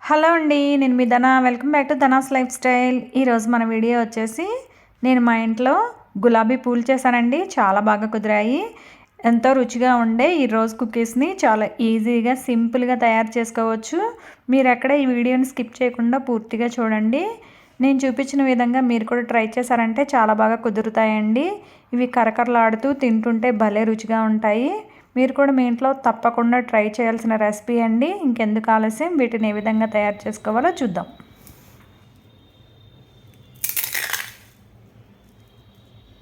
Hello అండి, నేను మీ ధన. Welcome back to ధనాస్ life style. ఈరోజు మన వీడియో వచ్చేసి నేను మా ఇంట్లో గులాబీ పూలు చేశానండి. చాలా బాగా కుదిరాయి. ఎంతో రుచిగా ఉండే ఈ రోజ్ కుకీస్ని చాలా ఈజీగా సింపుల్గా తయారు చేసుకోవచ్చు. మీరు ఎక్కడ ఈ వీడియోని స్కిప్ చేయకుండా పూర్తిగా చూడండి. నేను చూపించిన విధంగా మీరు కూడా ట్రై చేశారంటే చాలా బాగా కుదురుతాయండి. ఇవి కరకరలాడుతూ తింటుంటే భలే రుచిగా ఉంటాయి. మీరు కూడా మీ ఇంట్లో తప్పకుండా ట్రై చేయాల్సిన రెసిపీ అండి. ఇంకెందుకు ఆలస్యం, వీటిని ఏ విధంగా తయారు చేసుకోవాలో చూద్దాం.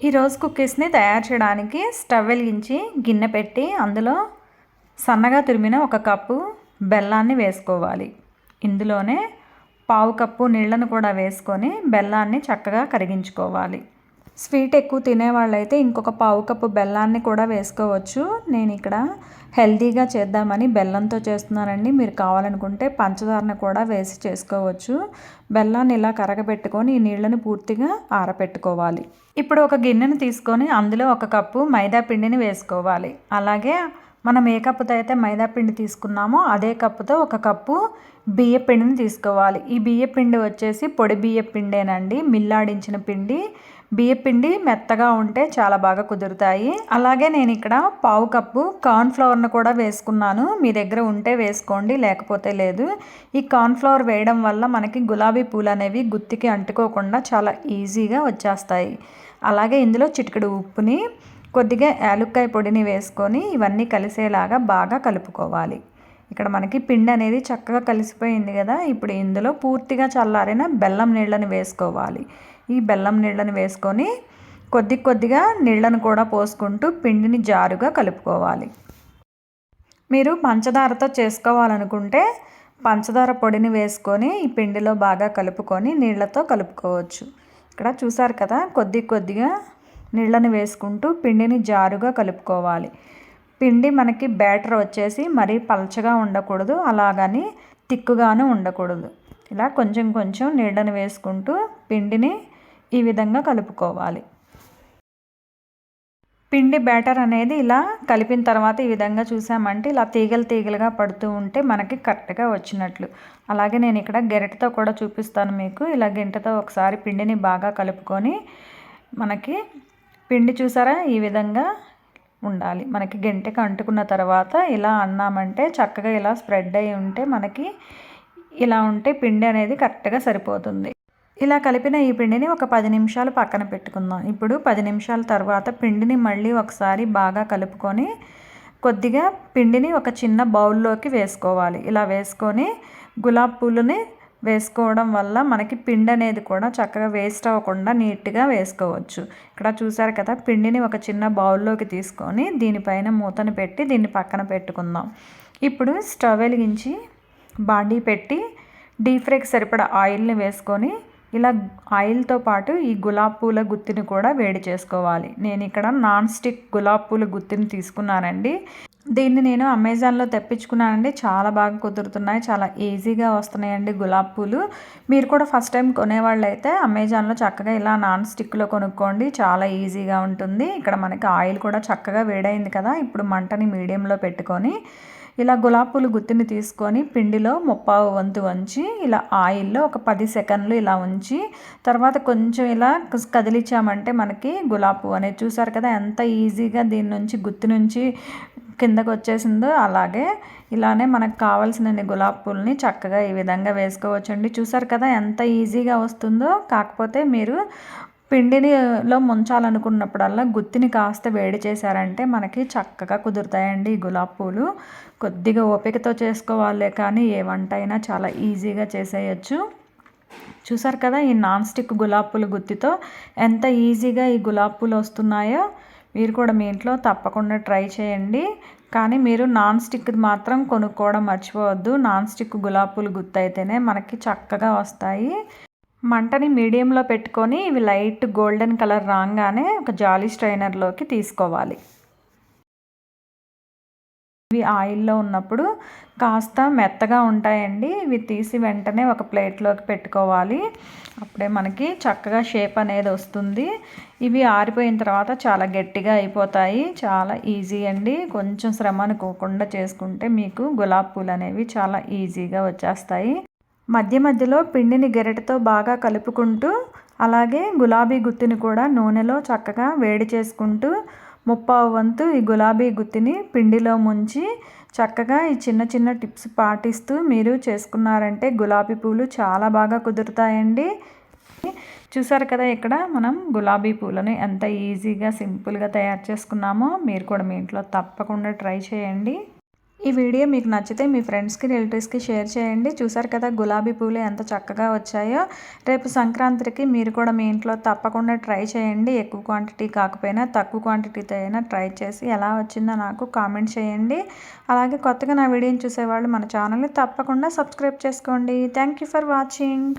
ఈ రోజ్ కుకీస్ని తయారు చేయడానికి స్టవ్ వెలిగించి గిన్నె పెట్టి అందులో సన్నగా తురిమిన 1 కప్పు బెల్లాన్ని వేసుకోవాలి. ఇందులోనే 1/2 కప్పు నీళ్లను కూడా వేసుకొని బెల్లాన్ని చక్కగా కరిగించుకోవాలి. స్వీట్ ఎక్కువ తినేవాళ్ళైతే ఇంకొక 1/2 కప్పు బెల్లాన్ని కూడా వేసుకోవచ్చు. నేను ఇక్కడ హెల్తీగా చేద్దామని బెల్లంతో చేస్తున్నానండి. మీరు కావాలనుకుంటే పంచదారను కూడా వేసి చేసుకోవచ్చు. బెల్లాన్ని ఇలా కరగబెట్టుకొని ఈ నీళ్ళని పూర్తిగా ఆరబెట్టుకోవాలి. ఇప్పుడు ఒక గిన్నెను తీసుకొని అందులో 1 కప్పు మైదా పిండిని వేసుకోవాలి. అలాగే మనం ఏ కప్పుతో అయితే మైదా పిండి తీసుకున్నామో అదే కప్పుతో 1 కప్పు బియ్య పిండిని తీసుకోవాలి. ఈ బియ్య పిండి వచ్చేసి పొడి బియ్య పిండేనండి, మిల్లాడించిన పిండి. బియ్యపిండి మెత్తగా ఉంటే చాలా బాగా కుదురుతాయి. అలాగే నేను ఇక్కడ 1/2 కప్పు కార్న్ఫ్లవర్ను కూడా వేసుకున్నాను. మీ దగ్గర ఉంటే వేసుకోండి, లేకపోతే లేదు. ఈ కార్న్ఫ్లవర్ వేయడం వల్ల మనకి గులాబీ పూలు అనేవి గుత్తికి అంటుకోకుండా చాలా ఈజీగా వచ్చేస్తాయి. అలాగే ఇందులో చిటికెడు ఉప్పుని, కొద్దిగా యాలుక్కాయ పొడిని వేసుకొని ఇవన్నీ కలిసేలాగా బాగా కలుపుకోవాలి. ఇక్కడ మనకి పిండి అనేది చక్కగా కలిసిపోయింది కదా. ఇప్పుడు ఇందులో పూర్తిగా చల్లారిన బెల్లం నీళ్ళని వేసుకోవాలి. ఈ బెల్లం నీళ్ళని వేసుకొని కొద్దిగా నీళ్ళను కూడా పోసుకుంటూ పిండిని జారుగా కలుపుకోవాలి. మీరు పంచదారతో చేసుకోవాలనుకుంటే పంచదార పొడిని వేసుకొని ఈ పిండిలో బాగా కలుపుకొని నీళ్ళతో కలుపుకోవచ్చు. ఇక్కడ చూసారు కదా, కొద్దిగా నీళ్ళని వేసుకుంటూ పిండిని జారుగా కలుపుకోవాలి. పిండి మనకి బ్యాటర్ వచ్చేసి మరీ పలచగా ఉండకూడదు, అలాగని తిక్కుగాను ఉండకూడదు. ఇలా కొంచెం నీళ్ళని వేసుకుంటూ పిండిని ఈ విధంగా కలుపుకోవాలి. పిండి బ్యాటర్ అనేది ఇలా కలిపిన తర్వాత ఈ విధంగా చూసామంటే ఇలా తీగలుగా పడుతూ ఉంటే మనకి కరెక్ట్గా వచ్చినట్లు. అలాగే నేను ఇక్కడ గెరటితో కూడా చూపిస్తాను మీకు. ఇలా గెంటతో ఒకసారి పిండిని బాగా కలుపుకొని మనకి పిండి చూసారా ఈ విధంగా ఉండాలి. మనకి గెంటెకి అంటుకున్న తర్వాత ఇలా అన్నామంటే చక్కగా ఇలా స్ప్రెడ్ అయి ఉంటే మనకి ఇలా ఉంటే పిండి అనేది కరెక్ట్గా సరిపోతుంది. ఇలా కలిపిన ఈ పిండిని ఒక 10 నిమిషాలు పక్కన పెట్టుకుందాం. ఇప్పుడు 10 నిమిషాల తర్వాత పిండిని మళ్ళీ ఒకసారి బాగా కలుపుకొని కొద్దిగా పిండిని ఒక చిన్న బౌల్లోకి వేసుకోవాలి. ఇలా వేసుకొని గులాబీ పూలని వేసుకోవడం వల్ల మనకి పిండి అనేది కూడా చక్కగా వేస్ట్ అవ్వకుండా నీట్గా వేసుకోవచ్చు. ఇక్కడ చూసారు కదా, పిండిని ఒక చిన్న బౌల్లోకి తీసుకొని దీనిపైన మూతను పెట్టి దీన్ని పక్కన పెట్టుకుందాం. ఇప్పుడు స్టవ్ వెలిగించి బాండీ పెట్టి డీప్ ఫ్రైకి సరిపడా ఆయిల్ని వేసుకొని ఇలా ఆయిల్తో పాటు ఈ గులాబీ పూల గుత్తిని కూడా వేడి చేసుకోవాలి. నేను ఇక్కడ నాన్ స్టిక్ గులాబీ పూల గుత్తిని తీసుకున్నానండి. దీన్ని నేను అమెజాన్లో తెప్పించుకున్నానండి. చాలా బాగా కుదురుతున్నాయి, చాలా ఈజీగా వస్తున్నాయండి గులాబీ పూలు. మీరు కూడా ఫస్ట్ టైం కొనేవాళ్ళు అయితే అమెజాన్లో చక్కగా ఇలా నాన్ స్టిక్లో కొనుక్కోండి, చాలా ఈజీగా ఉంటుంది. ఇక్కడ మనకి ఆయిల్ కూడా చక్కగా వేడైంది కదా. ఇప్పుడు మంటని మీడియంలో పెట్టుకొని ఇలా గులాబీ పూలు గుత్తిని తీసుకొని పిండిలో 1/2 వంతు ఉంచి ఇలా ఆయిల్లో ఒక 10 సెకండ్లు ఇలా ఉంచి తర్వాత కొంచెం ఇలా కదిలించామంటే మనకి గులాబీ పువ్వు అనేది చూసారు కదా ఎంత ఈజీగా దీని నుంచి గుత్తి నుంచి కిందకు వచ్చేసిందో. అలాగే ఇలానే మనకు కావాల్సిన గులాబీ పూలని చక్కగా ఈ విధంగా వేసుకోవచ్చండి. చూసారు కదా ఎంత ఈజీగా వస్తుందో. కాకపోతే మీరు పిండినిలో ముంచాలనుకున్నప్పుడల్లా గుత్తిని కాస్త వేడి చేశారంటే మనకి చక్కగా కుదురుతాయండి ఈ గులాబీ పూలు. కొద్దిగా ఓపికతో చేసుకోవాలే కానీ ఏ వంట అయినా చాలా ఈజీగా చేసేయచ్చు. చూసారు కదా, ఈ నాన్ స్టిక్ గులాబీ పూల గుత్తితో ఎంత ఈజీగా ఈ గులాబీ పూలు వస్తున్నాయో. మీరు కూడా మీ ఇంట్లో తప్పకుండా ట్రై చేయండి. కానీ మీరు నాన్ స్టిక్ మాత్రం కొనుక్కోవడం మర్చిపోవద్దు. నాన్ స్టిక్ గులాబీ పూల గుత్తి అయితేనే మనకి చక్కగా వస్తాయి. మంటని మీడియంలో పెట్టుకొని ఇవి లైట్ గోల్డెన్ కలర్ రాగానే ఒక జాలీ స్ట్రైనర్లోకి తీసుకోవాలి. ఇవి ఆయిల్లో ఉన్నప్పుడు కాస్త మెత్తగా ఉంటాయండి. ఇవి తీసి వెంటనే ఒక ప్లేట్లోకి పెట్టుకోవాలి. అప్పుడే మనకి చక్కగా షేప్ అనేది వస్తుంది. ఇవి ఆరిపోయిన తర్వాత చాలా గట్టిగా అయిపోతాయి. చాలా ఈజీ అండి. కొంచెం శ్రమ అనుకోకుండా చేసుకుంటే మీకు గులాబీ పూలు అనేవి చాలా ఈజీగా వచ్చేస్తాయి. మధ్య మధ్యలో పిండిని గెరటితో బాగా కలుపుకుంటూ అలాగే గులాబీ గుత్తిని కూడా నూనెలో చక్కగా వేడి చేసుకుంటూ ముప్పావు వంతు ఈ గులాబీ గుత్తిని పిండిలో ముంచి చక్కగా ఈ చిన్న చిన్న టిప్స్ పాటిస్తూ మీరు చేసుకున్నారంటే గులాబీ పూలు చాలా బాగా కుదురుతాయండి. చూసారు కదా ఇక్కడ మనం గులాబీ పూలను ఎంత ఈజీగా సింపుల్గా తయారు చేసుకున్నామో మీరు కూడా మీ ఇంట్లో తప్పకుండా ట్రై చేయండి. ఈ వీడియో మీకు నచ్చితే మీ ఫ్రెండ్స్కి రిలేటివ్స్కి షేర్ చేయండి. చూసారు కదా గులాబీ పూలు ఎంత చక్కగా వచ్చాయో. రేపు సంక్రాంతికి మీరు కూడా మీ ఇంట్లో తప్పకుండా ట్రై చేయండి. ఎక్కువ క్వాంటిటీ కాకపోయినా తక్కువ క్వాంటిటీతో అయినా ట్రై చేసి ఎలా వచ్చిందో నాకు కామెంట్ చేయండి. అలాగే కొత్తగా నా వీడియోని చూసేవాళ్ళు మన ఛానల్ని తప్పకుండా సబ్స్క్రైబ్ చేసుకోండి. Thank you for watching.